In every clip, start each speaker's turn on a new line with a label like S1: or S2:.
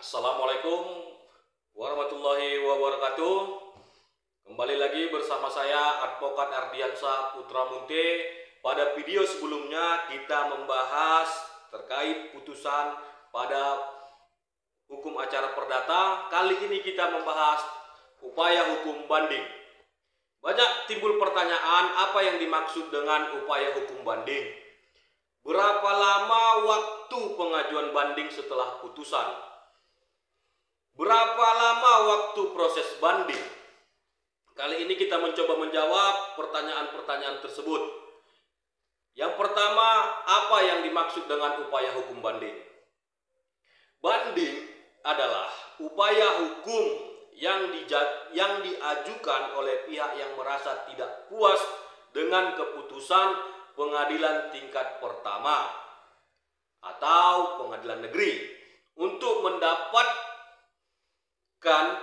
S1: Assalamualaikum warahmatullahi wabarakatuh. Kembali lagi bersama saya Advokat Ardiansyah Putra Munte. Pada video sebelumnya kita membahas terkait putusan pada hukum acara perdata. Kali ini kita membahas upaya hukum banding. Banyak timbul pertanyaan apa yang dimaksud dengan upaya hukum banding. Berapa lama waktu pengajuan banding setelah putusan? Berapa lama waktu proses banding? Kali ini kita mencoba menjawab pertanyaan-pertanyaan tersebut. Yang pertama, apa yang dimaksud dengan upaya hukum banding? Banding adalah upaya hukum yang diajukan oleh pihak yang merasa tidak puas dengan keputusan pengadilan tingkat pertama atau pengadilan negeri untuk mendapatkan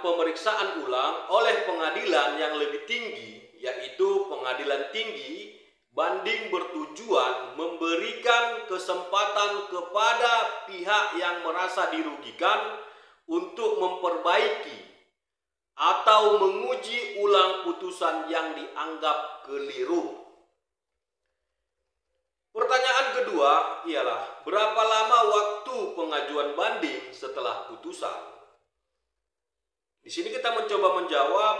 S1: pemeriksaan ulang oleh pengadilan yang lebih tinggi, yaitu pengadilan tinggi. Banding bertujuan memberikan kesempatan kepada pihak yang merasa dirugikan untuk memperbaiki atau menguji ulang putusan yang dianggap keliru. Pertanyaan kedua ialah berapa lama waktu pengajuan banding setelah putusan? Di sini kita mencoba menjawab,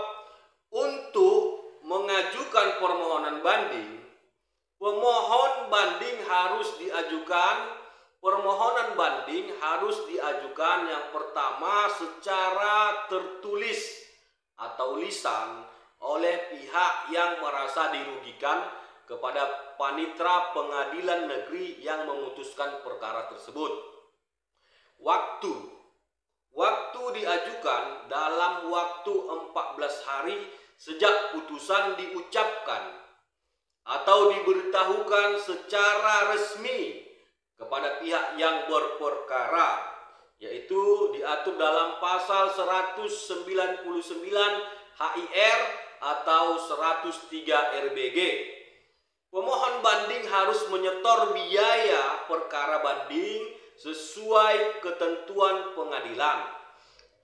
S1: untuk mengajukan permohonan banding, permohonan banding harus diajukan yang pertama secara tertulis atau lisan oleh pihak yang merasa dirugikan kepada panitera pengadilan negeri yang memutuskan perkara tersebut. Waktu diajukan dalam waktu 14 hari sejak putusan diucapkan atau diberitahukan secara resmi kepada pihak yang berperkara, yaitu diatur dalam pasal 199 HIR atau 103 RBG. Pemohon banding harus menyetor biaya perkara banding sesuai ketentuan pengadilan.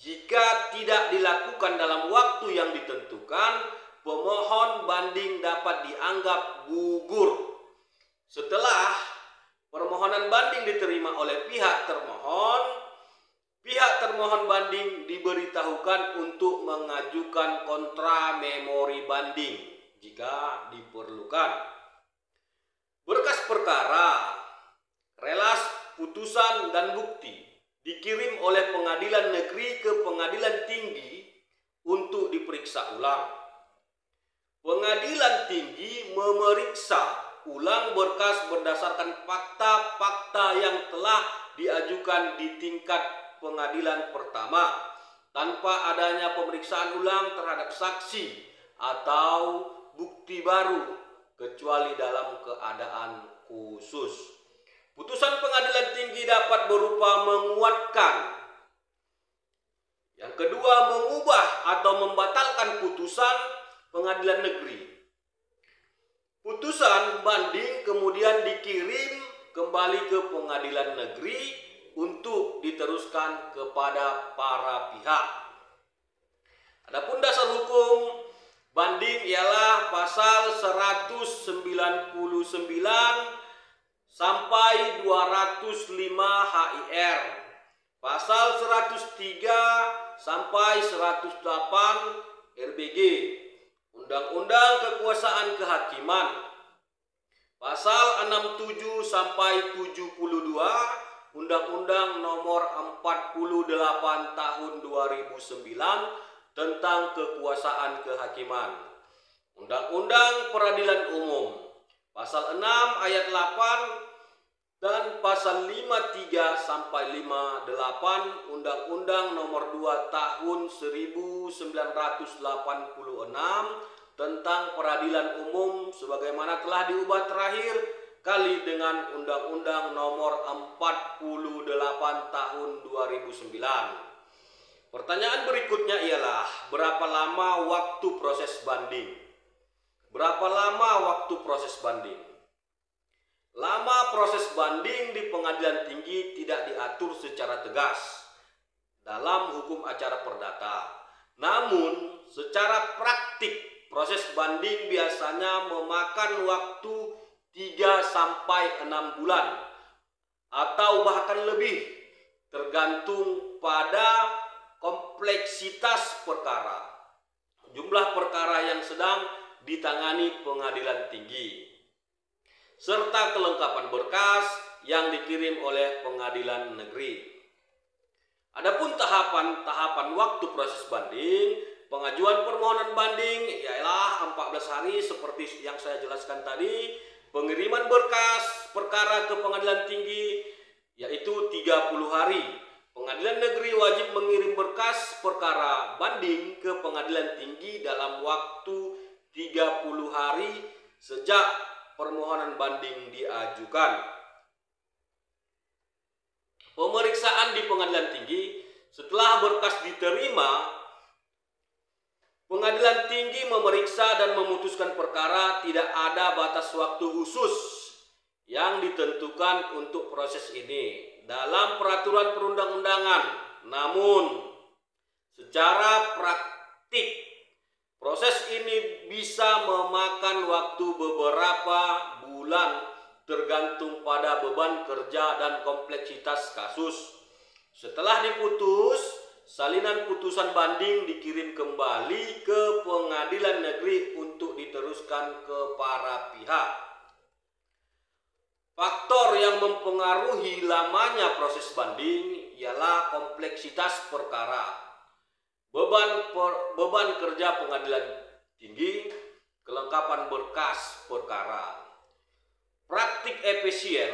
S1: Jika tidak dilakukan dalam waktu yang ditentukan, pemohon banding dapat dianggap gugur. Setelah permohonan banding diterima oleh pihak termohon banding diberitahukan untuk mengajukan kontra memori banding jika diperlukan. Berkas perkara, relas, putusan dan bukti dikirim oleh pengadilan negeri ke pengadilan tinggi untuk diperiksa ulang. Pengadilan tinggi memeriksa ulang berkas berdasarkan fakta-fakta yang telah diajukan di tingkat pengadilan pertama tanpa adanya pemeriksaan ulang terhadap saksi atau bukti baru kecuali dalam keadaan khusus. Putusan pengadilan tinggi dapat berupa menguatkan. Yang kedua, mengubah atau membatalkan putusan pengadilan negeri. Putusan banding kemudian dikirim kembali ke pengadilan negeri untuk diteruskan kepada para pihak. Adapun dasar hukum banding ialah pasal 199 sampai 205 HIR, pasal 103 sampai 108 RBG, Undang-Undang Kekuasaan Kehakiman, pasal 67 sampai 72 Undang-Undang Nomor 48 Tahun 2009 tentang Kekuasaan Kehakiman, Undang-Undang Peradilan Umum, pasal 6 ayat 8 dan pasal 53 sampai 58 Undang-Undang Nomor 2 Tahun 1986 tentang Peradilan Umum sebagaimana telah diubah terakhir kali dengan Undang-Undang Nomor 48 Tahun 2009. Pertanyaan berikutnya ialah berapa lama waktu proses banding? Berapa lama waktu proses banding? Lama proses banding di pengadilan tinggi tidak diatur secara tegas dalam hukum acara perdata. Namun, secara praktik proses banding biasanya memakan waktu 3 sampai 6 bulan atau bahkan lebih, tergantung pada kompleksitas perkara, jumlah perkara yang sedang ditangani pengadilan tinggi, serta kelengkapan berkas yang dikirim oleh pengadilan negeri. Adapun tahapan waktu proses banding, pengajuan permohonan banding ialah 14 hari seperti yang saya jelaskan tadi. Pengiriman berkas perkara ke pengadilan tinggi yaitu 30 hari. Pengadilan negeri wajib mengirim berkas perkara banding ke pengadilan tinggi dalam waktu 30 hari sejak permohonan banding diajukan. Pemeriksaan di pengadilan tinggi, setelah berkas diterima, pengadilan tinggi memeriksa dan memutuskan perkara. Tidak ada batas waktu khusus yang ditentukan untuk proses ini dalam peraturan perundang-undangan. Namun, secara praktik, proses ini bisa memakan waktu beberapa bulan tergantung pada beban kerja dan kompleksitas kasus. Setelah diputus, salinan putusan banding dikirim kembali ke pengadilan negeri untuk diteruskan ke para pihak. Faktor yang mempengaruhi lamanya proses banding ialah kompleksitas perkara, beban kerja pengadilan tinggi, kelengkapan berkas perkara. Praktik efisien,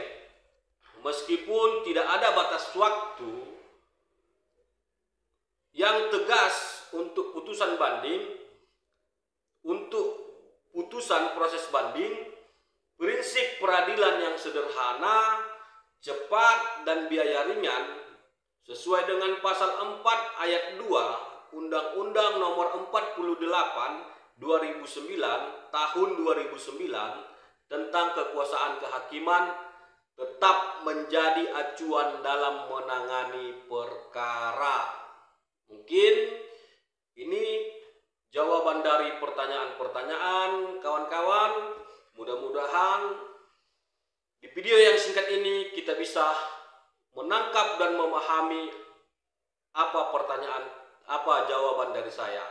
S1: meskipun tidak ada batas waktu yang tegas untuk putusan banding, untuk putusan proses banding, prinsip peradilan yang sederhana, cepat, dan biaya ringan sesuai dengan pasal 4 ayat 2 Undang-Undang Nomor 48 2009 tahun 2009 tentang kekuasaan kehakiman tetap menjadi acuan dalam menangani perkara. Mungkin ini jawaban dari pertanyaan-pertanyaan kawan-kawan. Mudah-mudahan di video yang singkat ini kita bisa menangkap dan memahami apa jawaban dari saya.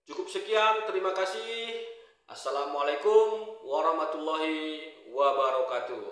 S1: Cukup sekian, terima kasih. Assalamualaikum warahmatullahi wabarakatuh.